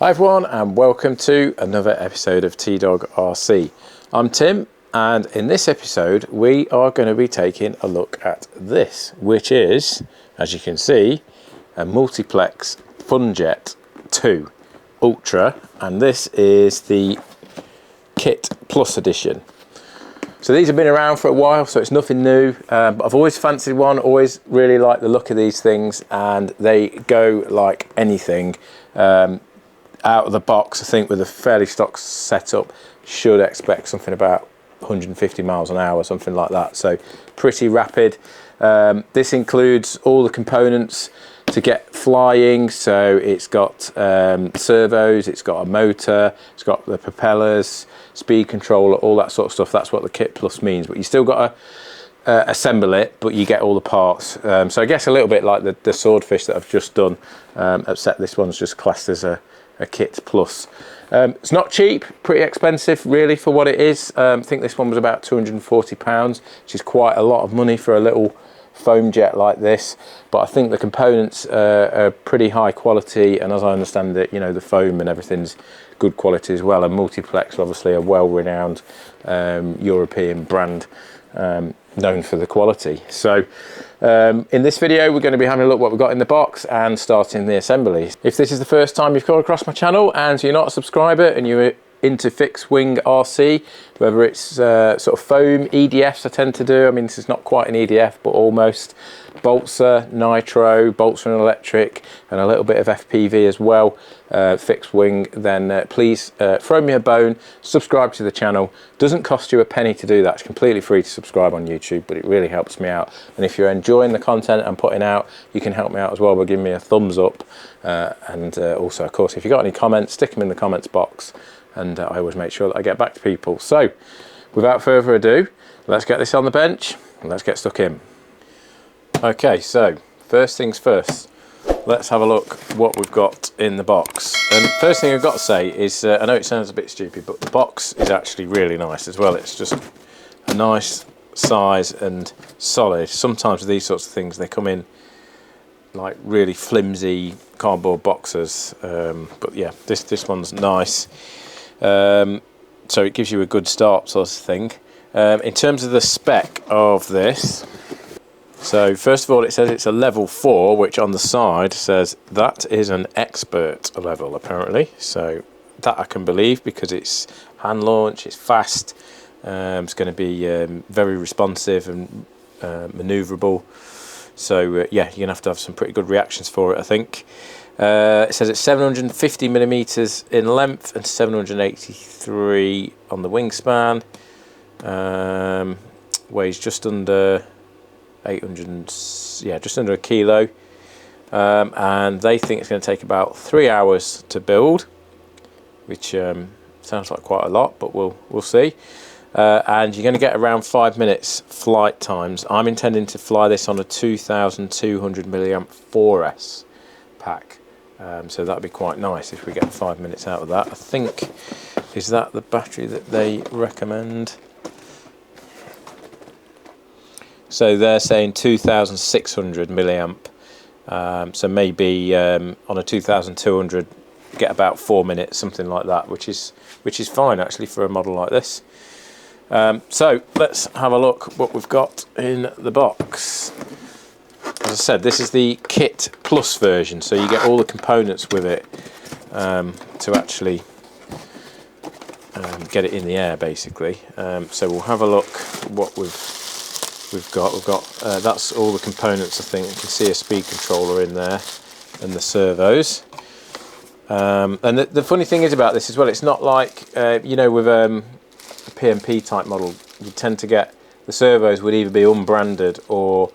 Hi everyone and welcome to another episode of T-Dog RC. I'm Tim and in this episode we are going to be taking a look at this, which is, as you can see, a Multiplex Funjet 2 Ultra, and this is the Kit Plus edition. So these have been around for a while, so it's nothing new, but I've always fancied one, always really liked the look of these things, and they go like anything. Out of the box, I think with a fairly stock setup, should expect something about 150 miles an hour, something like that. So pretty rapid. This includes all the components to get flying. So it's got servos, it's got a motor, it's got the propellers, speed controller, all that sort of stuff. That's what the Kit Plus means. But you still got to assemble it, but you get all the parts. So I guess a little bit like the Swordfish that I've just done, except this one's just classed as a Kit Plus. It's not cheap, pretty expensive really for what it is. I think this one was about £240, which is quite a lot of money for a little foam jet like this, but I think the components are pretty high quality, and as I understand it, you know, the foam and everything's good quality as well. And Multiplex, obviously a well-renowned European brand, known for the quality. So in this video we're going to be having a look what we've got in the box and starting the assembly. If this is the first time you've come across my channel and you're not a subscriber and you're into fixed wing RC, whether it's sort of foam EDFs I tend to do, I mean this is not quite an EDF but almost, balsa, nitro, balsa and electric, and a little bit of FPV as well, fixed wing, then please throw me a bone, subscribe to the channel. Doesn't cost you a penny to do that, it's completely free to subscribe on YouTube, but it really helps me out. And if you're enjoying the content I'm putting out, you can help me out as well by giving me a thumbs up, and also of course if you've got any comments, stick them in the comments box, and I always make sure that I get back to people. So without further ado, let's get this on the bench and let's get stuck in. Okay, so first things first, let's have a look what we've got in the box. And first thing I've got to say is, I know it sounds a bit stupid, but the box is actually really nice as well. It's just a nice size and solid. Sometimes with these sorts of things they come in like really flimsy cardboard boxes, but yeah, this one's nice. So it gives you a good start sort of thing. In terms of the spec of this, so first of all it says it's a level 4, which on the side says that is an expert level apparently. So that I can believe because it's hand launch, it's fast, it's going to be very responsive and manoeuvrable. So yeah, you're going to have some pretty good reactions for it, I think. It says it's 750 millimeters in length and 783 on the wingspan. Weighs just under 800, yeah, just under a kilo. And they think it's going to take about 3 hours to build, which sounds like quite a lot, but we'll see. And you're going to get around 5 minutes flight times. I'm intending to fly this on a 2200 milliamp 4S pack. So that'd be quite nice if we get 5 minutes out of that. I think, is that the battery that they recommend? So they're saying 2600 milliamp. So maybe on a 2200 get about 4 minutes, something like that, which is fine actually for a model like this. So let's have a look what we've got in the box. As I said, this is the Kit Plus version, so you get all the components with it to actually get it in the air, basically. So we'll have a look what we've got. We've got that's all the components. I think you can see a speed controller in there and the servos. And the funny thing is about this as well, it's not like you know, with a PMP type model, you tend to get the servos would either be unbranded or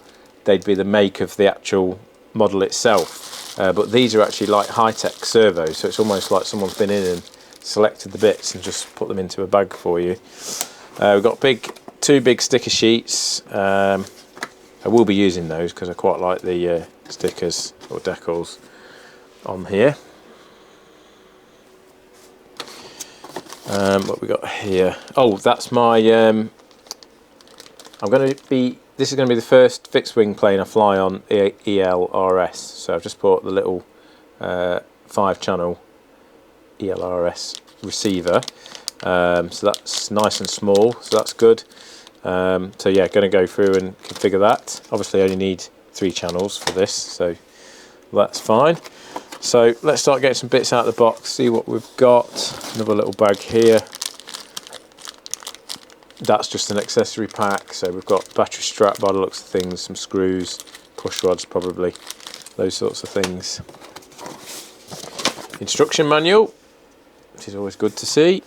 they'd be the make of the actual model itself, but these are actually like high-tech servos, so it's almost like someone's been in and selected the bits and just put them into a bag for you. We've got two big sticker sheets. I will be using those because I quite like the stickers or decals on here. What we got here? Oh, that's my this is going to be the first fixed wing plane I fly on ELRS, so I've just bought the little 5-channel ELRS receiver. So that's nice and small, so that's good. So yeah, going to go through and configure that. Obviously I only need 3 channels for this, so that's fine. So let's start getting some bits out of the box, see what we've got. Another little bag here. That's just an accessory pack, so we've got battery strap by the looks of things, some screws, push rods probably, those sorts of things. Instruction manual, which is always good to see.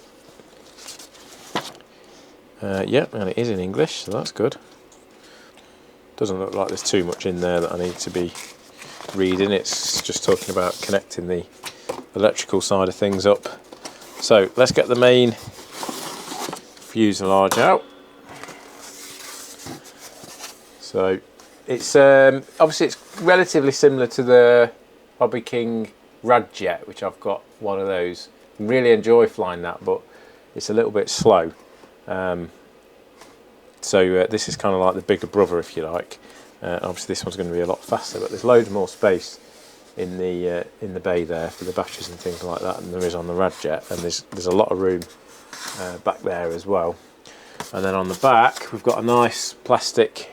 Yeah, and it is in English, so that's good. Doesn't look like there's too much in there that I need to be reading. It's just talking about connecting the electrical side of things up. So let's get the main fuselage out. So it's obviously it's relatively similar to the Hobby King ROXXY, which I've got one of those. Really enjoy flying that, but it's a little bit slow. So this is kind of like the bigger brother, if you like. Obviously this one's going to be a lot faster, but there's loads more space in the bay there for the batteries and things like that than there is on the ROXXY, and there's a lot of room back there as well. And then on the back we've got a nice plastic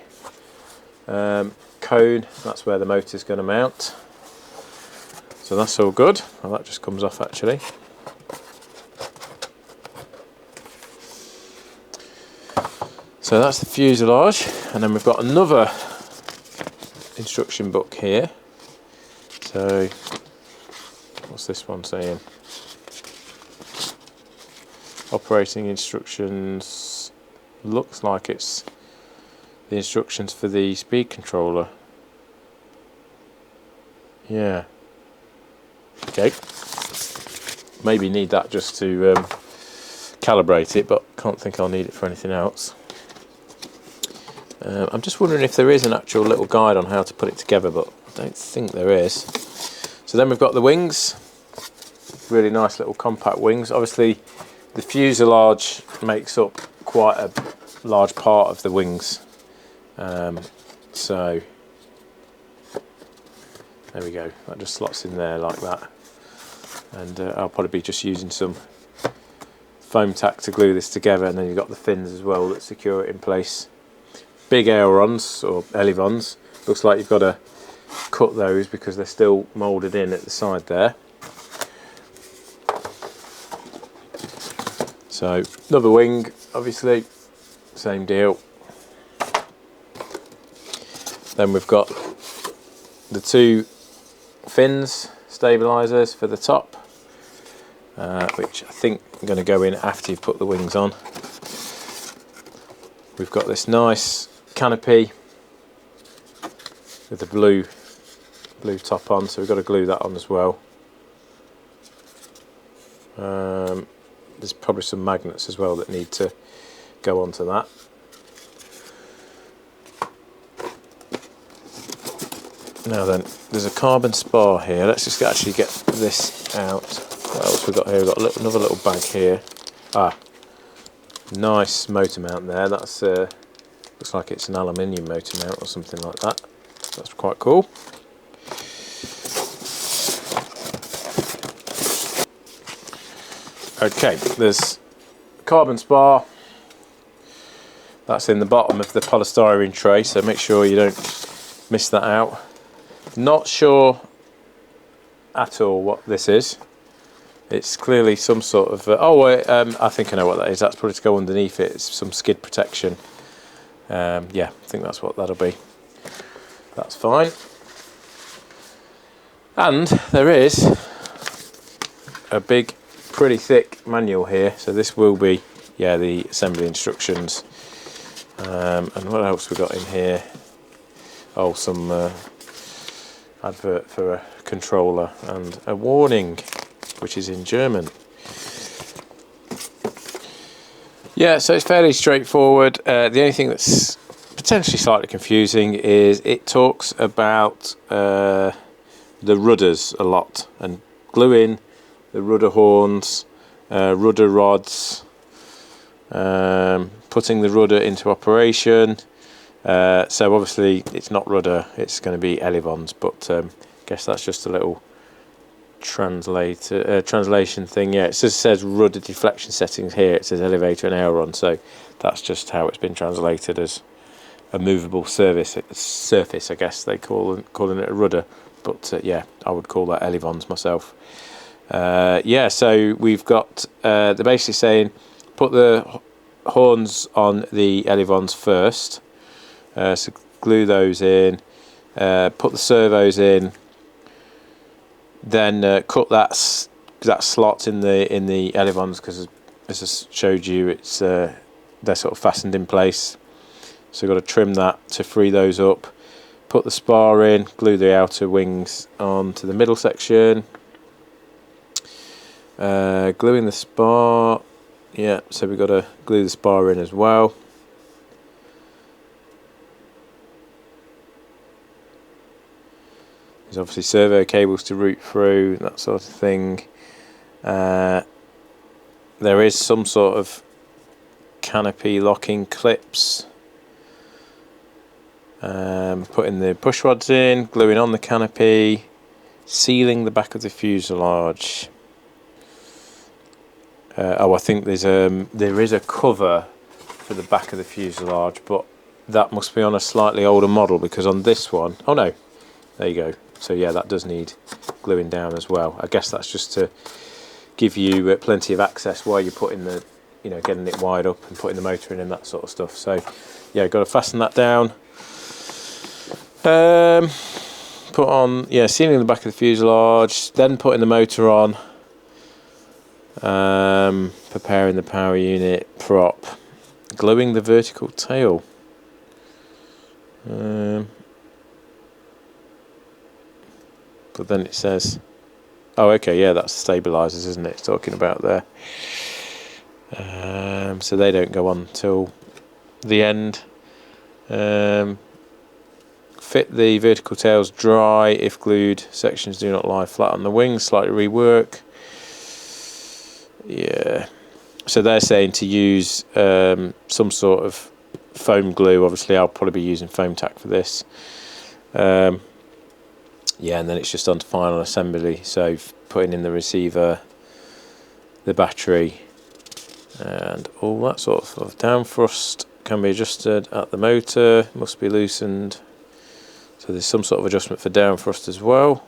cone. That's where the motor's going to mount. So that's all good. Well, that just comes off actually. So that's the fuselage, and then we've got another instruction book here. So what's this one saying? Operating instructions. Looks like it's the instructions for the speed controller. Yeah. Okay. Maybe need that just to calibrate it, but can't think I'll need it for anything else. I'm just wondering if there is an actual little guide on how to put it together, but I don't think there is. So then we've got the wings. Really nice little compact wings. Obviously the fuselage makes up quite a large part of the wings. So there we go. That just slots in there like that. And I'll probably be just using some foam tack to glue this together, and then you've got the fins as well that secure it in place. Big ailerons or Elevons. Looks like you've got to cut those because they're still moulded in at the side there. So another wing, obviously, same deal. Then we've got the 2 fins, stabilisers for the top, which I think are going to go in after you've put the wings on. We've got this nice canopy with the blue top on, so we've got to glue that on as well. There's probably some magnets as well that need to go onto that. Now then, there's a carbon spar here. Let's just actually get this out. What else we got here? We've got another little bag here. Nice motor mount there. That's looks like it's an aluminium motor mount or something like that. That's quite cool. Okay, there's carbon spar. That's in the bottom of the polystyrene tray, so make sure you don't miss that out. Not sure at all what this is. It's clearly some sort of I think I know what that is. That's probably to go underneath it. It's some skid protection. Yeah, I think that's what that'll be. That's fine. And there is a big, pretty thick manual here. So this will be, yeah, the assembly instructions. And what else we got in here? Oh, some advert for a controller and a warning, which is in German. Yeah, so it's fairly straightforward. The only thing that's potentially slightly confusing is it talks about the rudders a lot, and gluing the rudder horns, rudder rods, putting the rudder into operation. So obviously it's not rudder, it's going to be Elevons, but I guess that's just a little translation thing. Yeah, it just says rudder deflection settings here. It says elevator and aileron, so that's just how it's been translated as a movable surface. I guess they calling it a rudder, but yeah, I would call that Elevons myself. Yeah, so we've got they're basically saying put the horns on the Elevons first, so glue those in, put the servos in, then cut that slot in the Elevons, because as I showed you, it's they're sort of fastened in place, so you've got to trim that to free those up, put the spar in, glue the outer wings onto the middle section, gluing the spar. Yeah, so we've got to glue the spar in as well. There's obviously servo cables to route through, that sort of thing. There is some sort of canopy locking clips. Putting the push rods in, gluing on the canopy, sealing the back of the fuselage. Oh, I think there is a cover for the back of the fuselage, but that must be on a slightly older model, because on this one, oh no, there you go. So yeah, that does need gluing down as well. I guess that's just to give you plenty of access while you're putting the, getting it wired up and putting the motor in and that sort of stuff. So yeah, got to fasten that down. Put on, yeah, sealing the back of the fuselage, then putting the motor on. Preparing the power unit prop, gluing the vertical tail. But then it says, oh okay, yeah, that's the stabilisers, isn't it, it's talking about there. So they don't go on till the end. Fit the vertical tails dry if glued sections do not lie flat on the wings, slightly rework. Yeah, so they're saying to use some sort of foam glue. Obviously I'll probably be using foam tack for this. Yeah, and then it's just on to final assembly, so putting in the receiver, the battery, and all that sort of stuff. Down thrust can be adjusted at the motor, must be loosened, so there's some sort of adjustment for down thrust as well.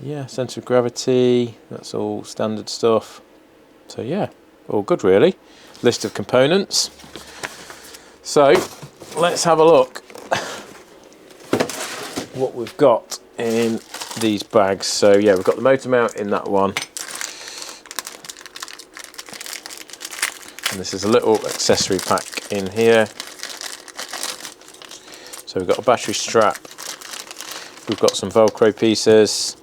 Yeah, centre of gravity, that's all standard stuff. So yeah, all good really. List of components. So let's have a look what we've got in these bags. So yeah, we've got the motor mount in that one, and this is a little accessory pack in here. So we've got a battery strap, we've got some Velcro pieces.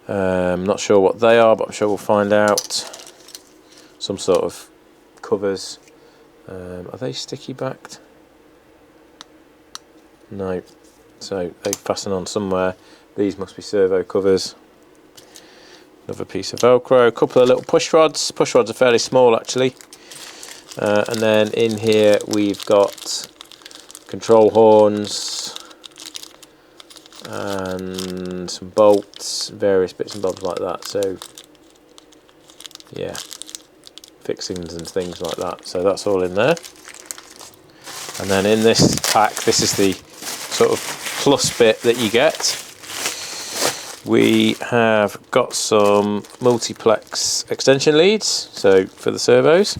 Not sure what they are, but I'm sure we'll find out. Some sort of covers. Are they sticky backed? No. So they fasten on somewhere. These must be servo covers. Another piece of Velcro. A couple of little push rods. Push rods are fairly small actually. And then in here we've got control horns and some bolts, various bits and bobs like that. So yeah, fixings and things like that. So that's all in there. And then in this pack, this is the sort of plus bit that you get. We have got some multiplex extension leads, so for the servos.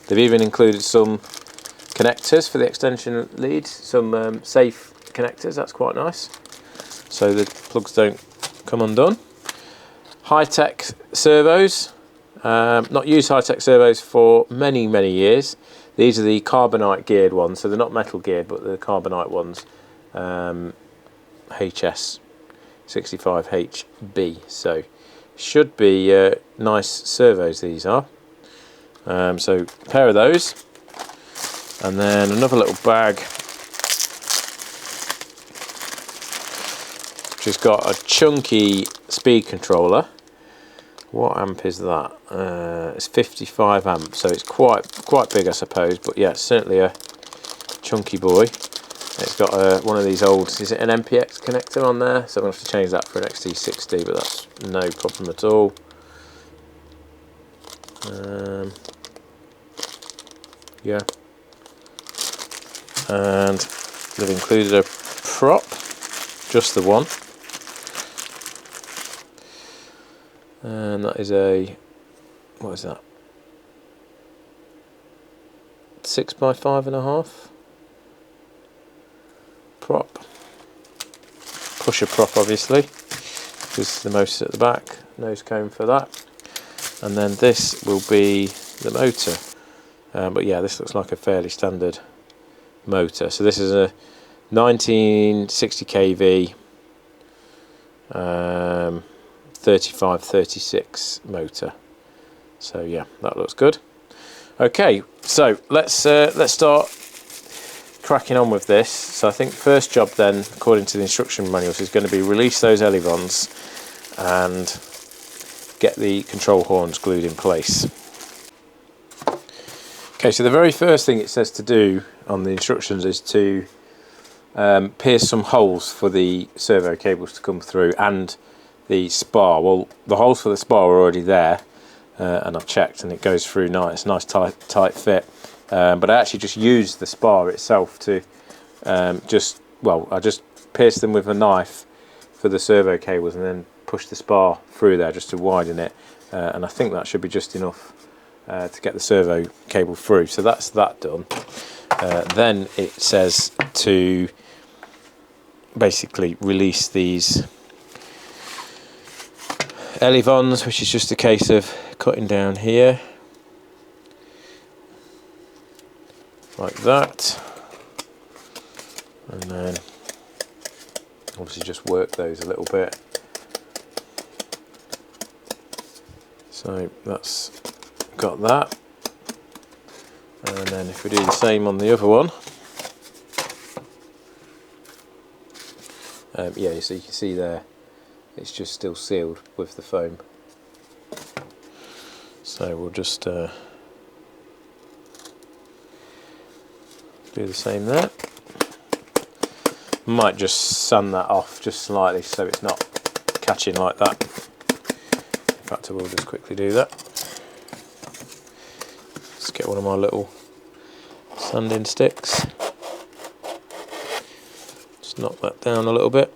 They've even included some connectors for the extension leads, some safe connectors, that's quite nice, so the plugs don't come undone. High-tech servos, not used high-tech servos for many years. These are the carbonite geared ones, so they're not metal geared, but they're the carbonite ones, HS65HB, so should be nice servos these are. So a pair of those, and then another little bag which has got a chunky speed controller. What amp is that? It's 55 amps, so it's quite big I suppose, but yeah, it's certainly a chunky boy. It's got one of these old, is it an MPX connector on there? So I'm going to have to change that for an XT60, but that's no problem at all. Yeah. And they've included a prop, just the one. And that is a, what is that? 6 by 5.5 prop. Pusher prop, obviously, because the motor's at the back. Nose cone for that. And then this will be the motor. But yeah, this looks like a fairly standard motor. So this is a 1960 kV 3536 motor. So yeah, that looks good. Okay, so let's start cracking on with this. So I think first job then, according to the instruction manuals, is going to be release those Elevons and get the control horns glued in place. Okay, so the very first thing it says to do on the instructions is to pierce some holes for the servo cables to come through and the spar. Well, the holes for the spar are already there, and I've checked, and it goes through nice tight fit. But I actually just used the spar itself to I just pierced them with a knife for the servo cables and then push the spar through there just to widen it, and I think that should be just enough to get the servo cable through. So that's that done. Then it says to basically release these Elevons, which is just a case of cutting down here like that, and then obviously just work those a little bit. So that's got that, and then if we do the same on the other one, yeah, so you can see there it's just still sealed with the foam. So we'll just do the same there. Might just sand that off just slightly so it's not catching like that. In fact, I will just quickly do that. Let's get one of my little sanding sticks. Just knock that down a little bit.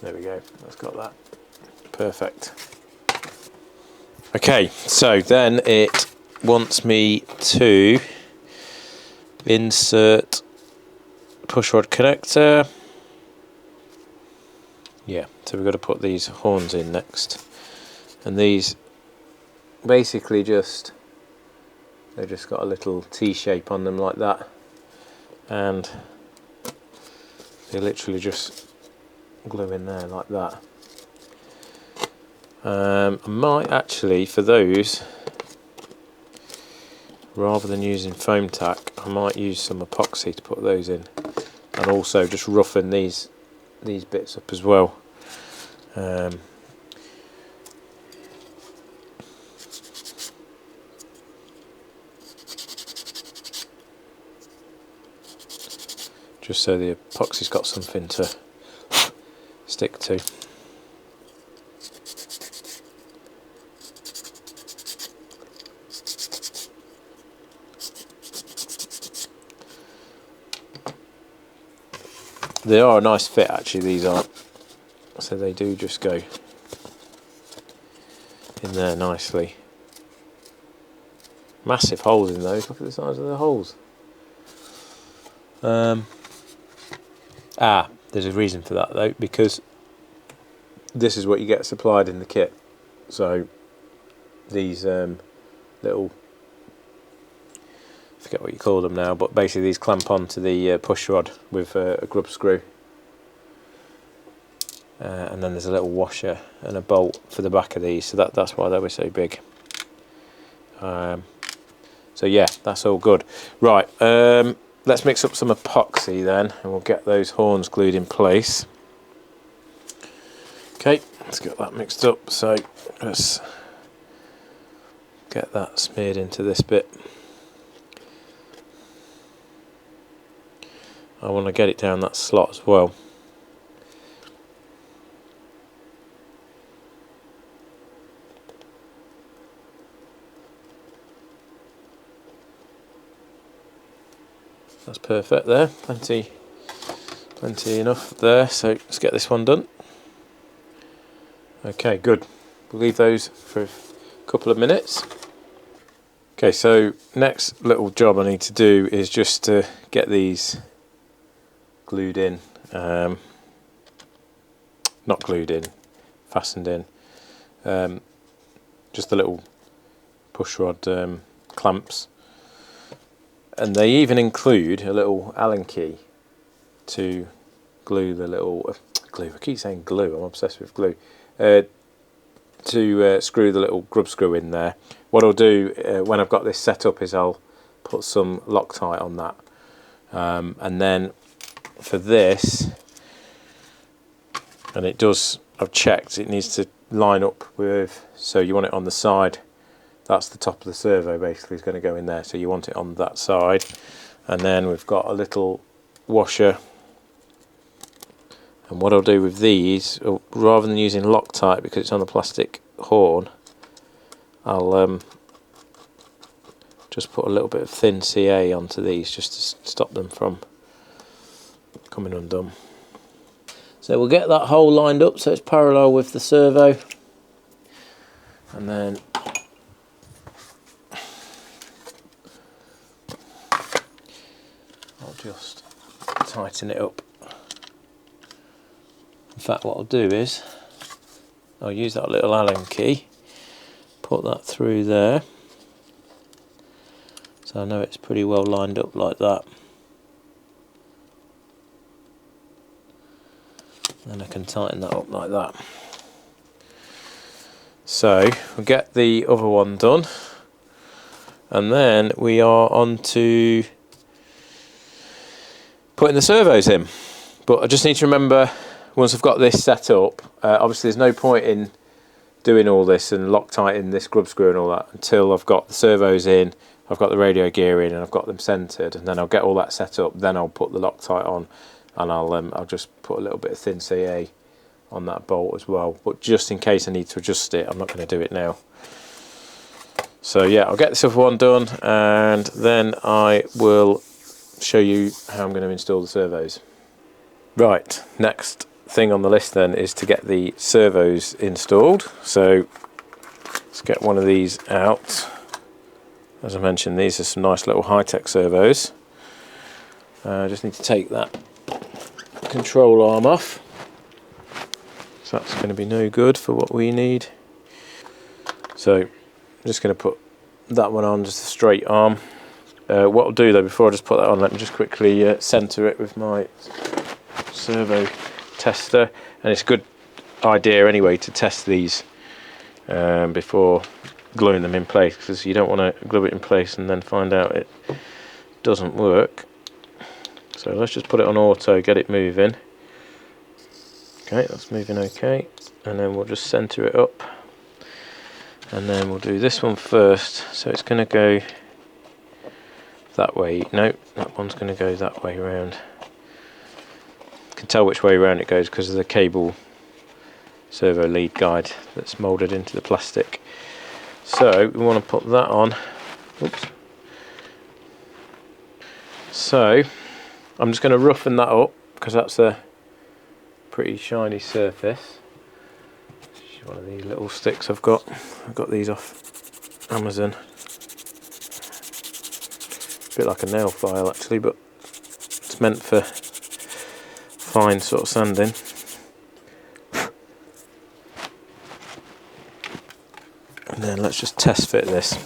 There we go, that's got that. Perfect. Okay, so then it wants me to insert pushrod connector. Yeah, so we've got to put these horns in next. And these basically they've just got a little T shape on them like that. And they literally just glue in there like that. I might actually, for those, rather than using foam tack, I might use some epoxy to put those in, and also just roughen these bits up as well. Just so the epoxy's got something to stick to. They are a nice fit actually, these are, so they do just go in there nicely. Massive holes in those, look at the size of the holes. There's a reason for that though, because this is what you get supplied in the kit. So these little, I forget what you call them now, but basically these clamp onto the push rod with a grub screw, and then there's a little washer and a bolt for the back of these, so that's why they were so big. So yeah, that's all good. Right, let's mix up some epoxy then, and we'll get those horns glued in place. Okay, let's get that mixed up. So let's get that smeared into this bit. I want to get it down that slot as well. That's perfect there, plenty enough there, so let's get this one done. Okay, good. We'll leave those for a couple of minutes. Okay, so next little job I need to do is just to get these glued in, not glued in, fastened in, just the little push rod clamps, and they even include a little Allen key to glue the little glue. I keep saying glue. I'm obsessed with glue. To screw the little grub screw in there. What I'll do when I've got this set up is I'll put some Loctite on that, and then for this, and it does, I've checked, it needs to line up with, so you want it on the side. That's the top of the servo basically is going to go in there, so you want it on that side. And then we've got a little washer, and what I'll do with these, rather than using Loctite because it's on the plastic horn, I'll just put a little bit of thin CA onto these just to stop them from coming undone. So we'll get that hole lined up so it's parallel with the servo, and then I'll just tighten it up. In fact, what I'll do is I'll use that little Allen key, put that through there, so I know it's pretty well lined up like that. And I can tighten that up like that. So we'll get the other one done, and then we are on to putting the servos in. But I just need to remember, once I've got this set up, obviously there's no point in doing all this and Loctiting this grub screw and all that until I've got the servos in, I've got the radio gear in, and I've got them centered, and then I'll get all that set up, then I'll put the Loctite on, and I'll just put a little bit of thin CA on that bolt as well. But just in case I need to adjust it, I'm not going to do it now. So yeah, I'll get this other one done, and then I will show you how I'm going to install the servos. Right, next thing on the list then is to get the servos installed. So let's get one of these out. As I mentioned, these are some nice little high-tech servos. I just need to take that control arm off, so that's going to be no good for what we need. So I'm just going to put that one on, just a straight arm. What I'll do though, before I just put that on, let me just quickly center it with my servo tester. And it's a good idea anyway to test these before gluing them in place, because you don't want to glue it in place and then find out it doesn't work. So let's just put it on auto, get it moving. Okay, that's moving okay, and then we'll just center it up, and then we'll do this one first. So it's going to go that way. No, that one's going to go that way around. You can tell which way around it goes because of the cable servo lead guide that's moulded into the plastic. So we want to put that on. Oops. So I'm just going to roughen that up because that's a pretty shiny surface. One of these little sticks I've got these off Amazon. A bit like a nail file actually, but it's meant for fine sort of sanding. And then let's just test fit this.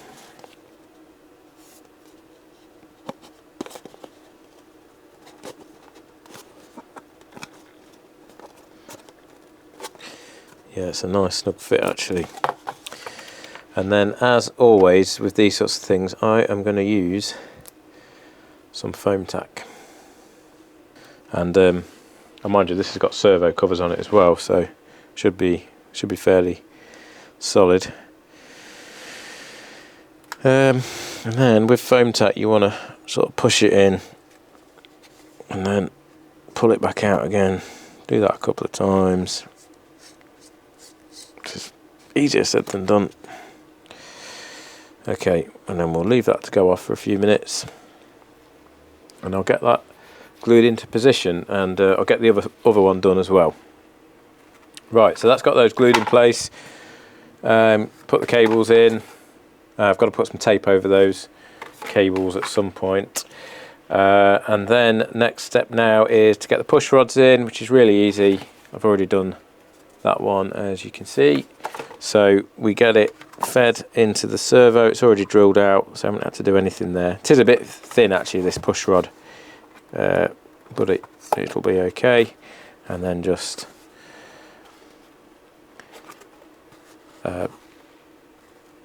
Yeah, it's a nice snug fit actually. And then, as always with these sorts of things, I am going to use some foam tack. And mind you, this has got servo covers on it as well, so should be fairly solid. And then with foam tack you want to sort of push it in and then pull it back out again. Do that a couple of times. It's easier said than done. Okay, and then we'll leave that to go off for a few minutes, and I'll get that glued into position, and I'll get the other one done as well. Right, so that's got those glued in place. Put the cables in. I've got to put some tape over those cables at some point. And then next step now is to get the push rods in, which is really easy. I've already done that one, as you can see. So we get it fed into the servo. It's already drilled out, so I haven't had to do anything there. It is a bit thin actually, this push rod, but it'll be okay. And then just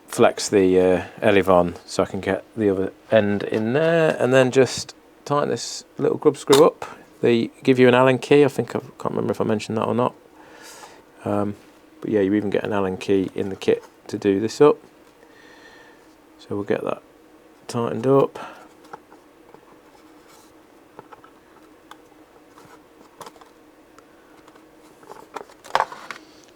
flex the Elevon so I can get the other end in there, and then just tighten this little grub screw up. They give you an Allen key. I think I can't remember if I mentioned that or not. But yeah, you even get an Allen key in the kit to do this up. So we'll get that tightened up.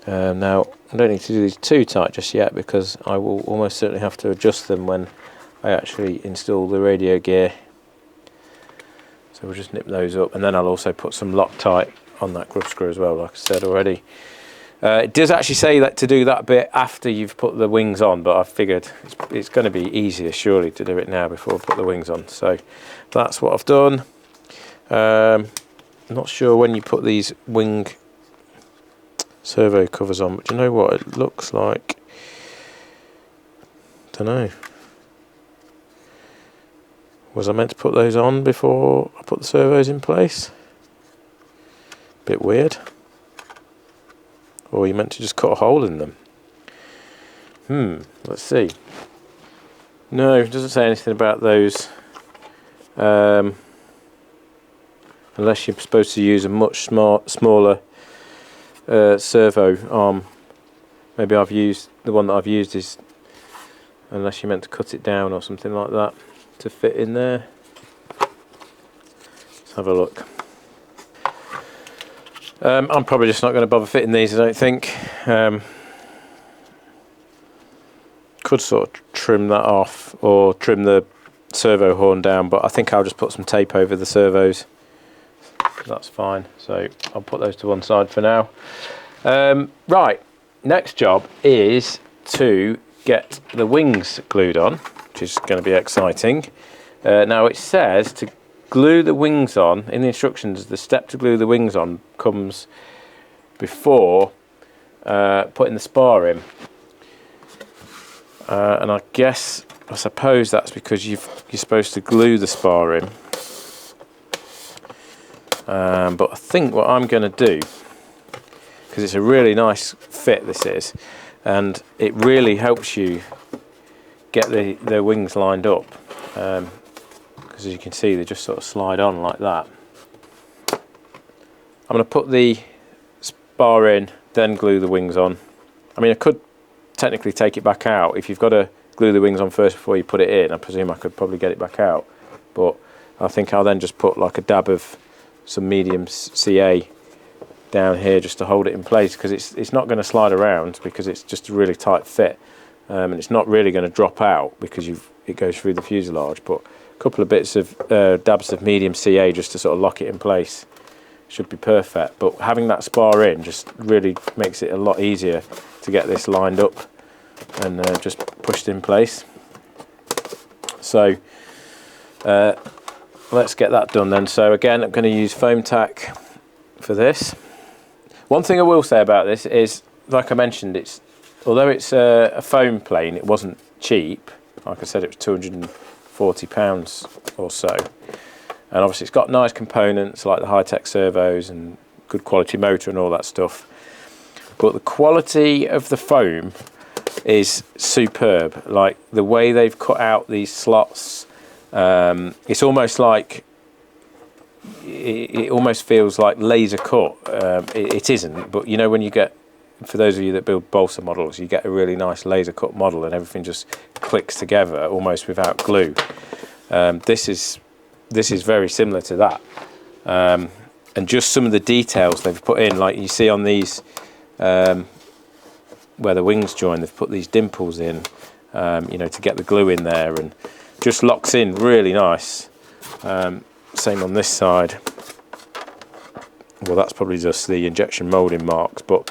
Now I don't need to do these too tight just yet, because I will almost certainly have to adjust them when I actually install the radio gear. So we'll just nip those up, and then I'll also put some Loctite on that grub screw as well, like I said already. It does actually say that to do that bit after you've put the wings on, but I figured it's going to be easier surely to do it now before I put the wings on. So that's what I've done. I'm not sure when you put these wing servo covers on, but do you know what it looks like? Don't know. Was I meant to put those on before I put the servos in place? Bit weird. Or you meant to just cut a hole in them? Let's see. No, it doesn't say anything about those. Unless you're supposed to use a much smaller servo arm. Maybe I've used, the one that I've used is, unless you meant to cut it down or something like that to fit in there. Let's have a look. I'm probably just not going to bother fitting these, I don't think. Could sort of trim that off or trim the servo horn down, but I think I'll just put some tape over the servos. That's fine, so I'll put those to one side for now. Right, next job is to get the wings glued on, which is going to be exciting. Now it says to glue the wings on, in the instructions, the step to glue the wings on comes before putting the spar in. And I suppose that's because you're supposed to glue the spar in. But I think what I'm going to do, because it's a really nice fit this is, and it really helps you get the wings lined up, because as you can see they just sort of slide on like that. I'm going to put the spar in, then glue the wings on. I mean, I could technically take it back out. If you've got to glue the wings on first before you put it in, I presume I could probably get it back out, but I think I'll then just put like a dab of some medium CA down here just to hold it in place, because it's not going to slide around, because it's just a really tight fit, and it's not really going to drop out because it goes through the fuselage. But a couple of bits of dabs of medium CA just to sort of lock it in place should be perfect. But having that spar in just really makes it a lot easier to get this lined up and just pushed in place. So let's get that done then. So again, I'm going to use foam tack for this. One thing I will say about this is, like I mentioned, although it's a foam plane, it wasn't cheap. Like I said, it was £240 or so. And obviously it's got nice components like the high-tech servos and good quality motor and all that stuff. But the quality of the foam is superb. Like the way they've cut out these slots, it's almost like, it almost feels like laser cut. It isn't, but you know when you get for those of you that build balsa models, you get a really nice laser cut model and everything just clicks together almost without glue. This is very similar to that, and just some of the details they've put in, like you see on these where the wings join, they've put these dimples in, you know, to get the glue in there, and just locks in really nice. Same on this side. Well, that's probably just the injection moulding marks, but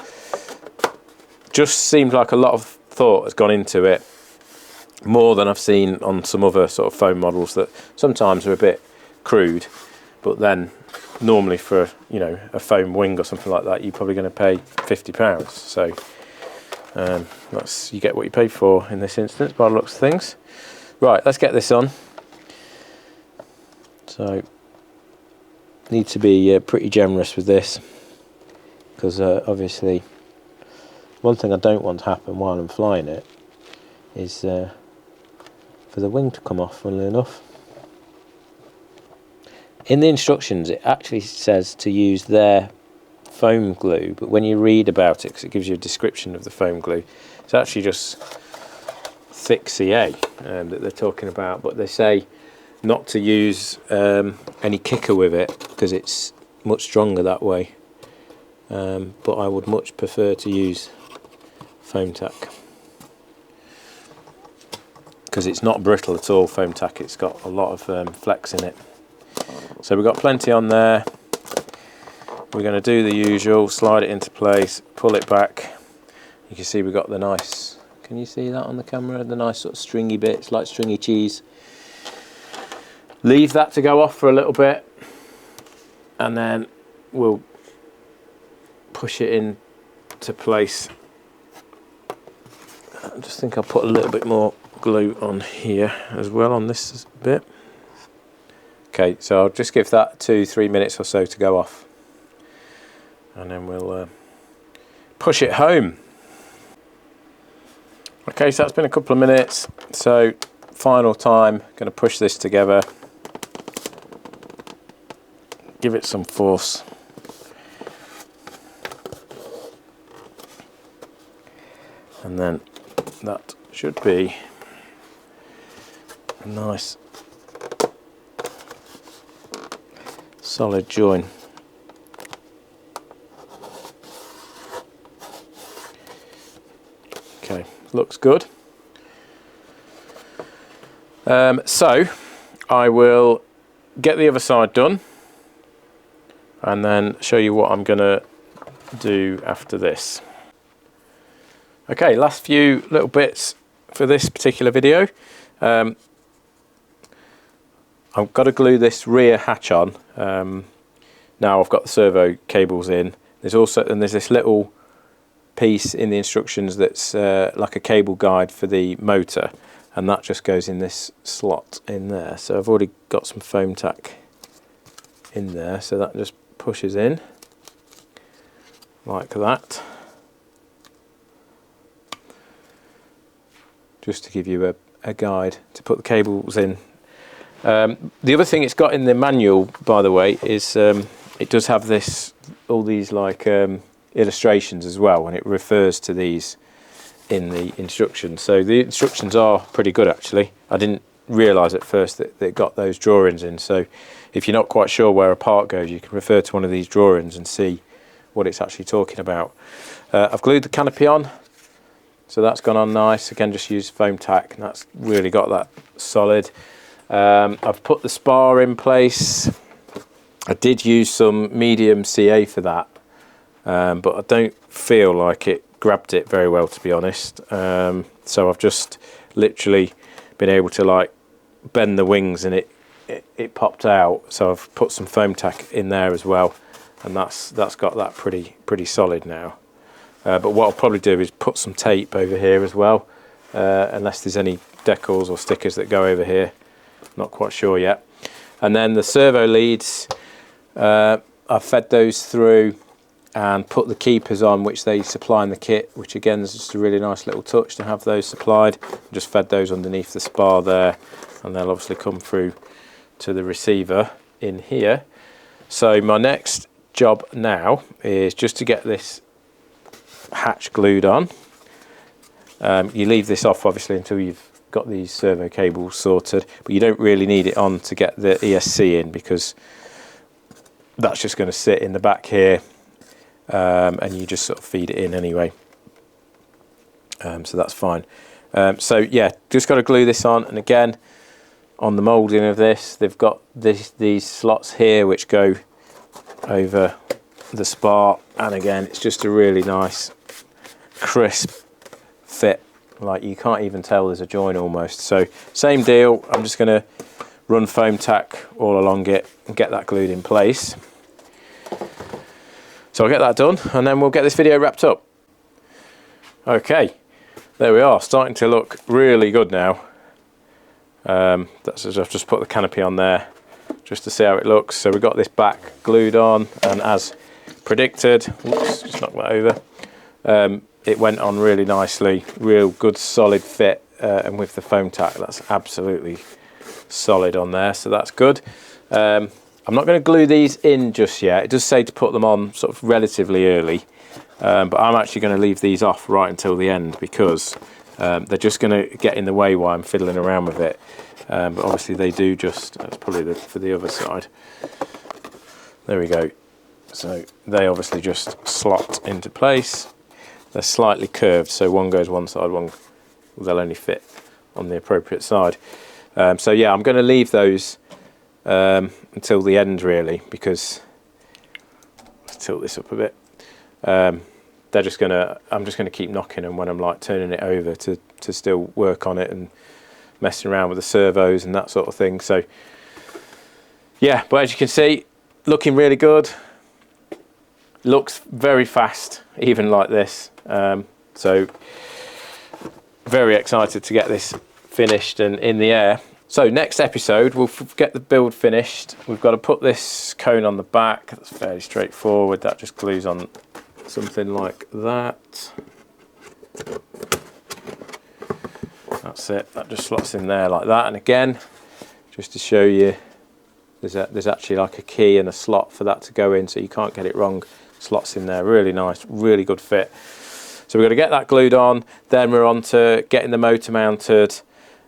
just seems like a lot of thought has gone into it, more than I've seen on some other sort of foam models that sometimes are a bit crude, but then normally for, you know, a foam wing or something like that, you're probably going to pay £50. So you get what you pay for in this instance by the looks of things. Right, let's get this on. So need to be pretty generous with this, because obviously one thing I don't want to happen while I'm flying it is for the wing to come off, funnily enough. In the instructions it actually says to use their foam glue, but when you read about it, because it gives you a description of the foam glue, it's actually just thick CA that they're talking about, but they say not to use any kicker with it because it's much stronger that way, but I would much prefer to use foam tack because it's not brittle at all. Foam tack, it's got a lot of flex in it. So we've got plenty on there. We're going to do the usual, slide it into place, pull it back. You can see we've got the nice, can you see that on the camera, the nice sort of stringy bits like stringy cheese. Leave that to go off for a little bit, and then we'll push it into place. I just think I'll put a little bit more glue on here as well on this bit. Okay, so I'll just give that 2-3 minutes or so to go off, and then we'll push it home. Okay, so that's been a couple of minutes, so final time, going to push this together. Give it some force. And then that should be a nice solid join. Okay, looks good. So I will get the other side done and then show you what I'm gonna do after this. Okay, last few little bits for this particular video. I've got to glue this rear hatch on. Now I've got the servo cables in. There's this little piece in the instructions that's like a cable guide for the motor, and that just goes in this slot in there. So I've already got some foam tack in there, so that just pushes in like that, just to give you a guide to put the cables in. The other thing it's got in the manual, by the way, is it does have all these like illustrations as well, and it refers to these in the instructions. So the instructions are pretty good actually. I didn't realise at first that it got those drawings in, so if you're not quite sure where a part goes, you can refer to one of these drawings and see what it's actually talking about. I've glued the canopy on, so that's gone on nice. Again, just used foam tack, and that's really got that solid. I've put the spar in place. I did use some medium CA for that, but I don't feel like it grabbed it very well, to be honest. So I've just literally been able to like bend the wings, and it popped out. So I've put some foam tack in there as well, and that's got that pretty solid now. But what I'll probably do is put some tape over here as well, unless there's any decals or stickers that go over here. Not quite sure yet. And then the servo leads, I've fed those through and put the keepers on, which they supply in the kit, which again is just a really nice little touch to have those supplied. Just fed those underneath the spar there, and they'll obviously come through to the receiver in here. So my next job now is just to get this hatch glued on. You leave this off obviously until you've got these servo cables sorted, but you don't really need it on to get the ESC in, because that's just going to sit in the back here, and you just sort of feed it in anyway. So that's fine. So yeah, just got to glue this on, and again on the moulding of this, they've got these slots here which go over the spar, and again it's just a really nice crisp fit, like you can't even tell there's a join almost. So same deal, I'm just going to run foam tack all along it and get that glued in place. So I'll get that done and then we'll get this video wrapped up. Okay, there we are, starting to look really good now. That's, I've just put the canopy on there just to see how it looks. So we've got this back glued on, and as predicted, whoops, just knock that over, it went on really nicely, real good solid fit, and with the foam tack that's absolutely solid on there, so that's good. I'm not going to glue these in just yet. It does say to put them on sort of relatively early, but I'm actually going to leave these off right until the end, because they're just going to get in the way while I'm fiddling around with it. But obviously they do just, that's probably for the other side. There we go. So they obviously just slot into place. They're slightly curved, so one goes one side, one they'll only fit on the appropriate side. So yeah, I'm going to leave those until the end really, because let's tilt this up a bit. They're just gonna, I'm just going to keep knocking them when I'm like turning it over to still work on it and messing around with the servos and that sort of thing. So yeah, but as you can see, looking really good. Looks very fast, even like this. So very excited to get this finished and in the air. So next episode, we'll get the build finished. We've got to put this cone on the back. That's fairly straightforward. That just glues on something like that. That's it. That just slots in there like that. And again, just to show you, there's actually like a key and a slot for that to go in, so you can't get it wrong. Slots in there, really nice, really good fit. So we've got to get that glued on, then we're on to getting the motor mounted.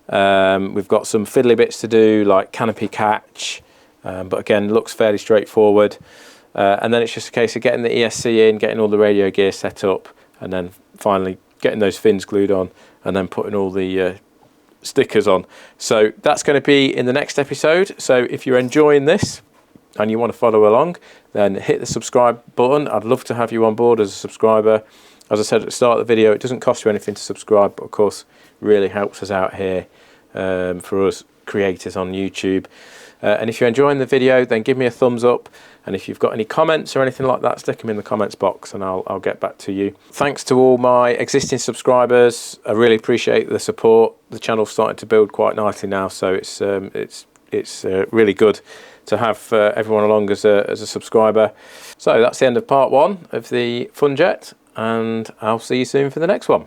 We've got some fiddly bits to do, like canopy catch, but again, looks fairly straightforward. And then it's just a case of getting the ESC in, getting all the radio gear set up, and then finally getting those fins glued on, and then putting all the stickers on. So that's going to be in the next episode. So if you're enjoying this and you want to follow along, then hit the subscribe button. I'd love to have you on board as a subscriber. As I said at the start of the video, it doesn't cost you anything to subscribe, but of course really helps us out here for us creators on YouTube. And if you're enjoying the video, then give me a thumbs up. And if you've got any comments or anything like that, stick them in the comments box and I'll get back to you. Thanks to all my existing subscribers. I really appreciate the support. The channel's starting to build quite nicely now, so it's really good to have everyone along as a subscriber. So that's the end of part 1 of the FunJet, and I'll see you soon for the next one.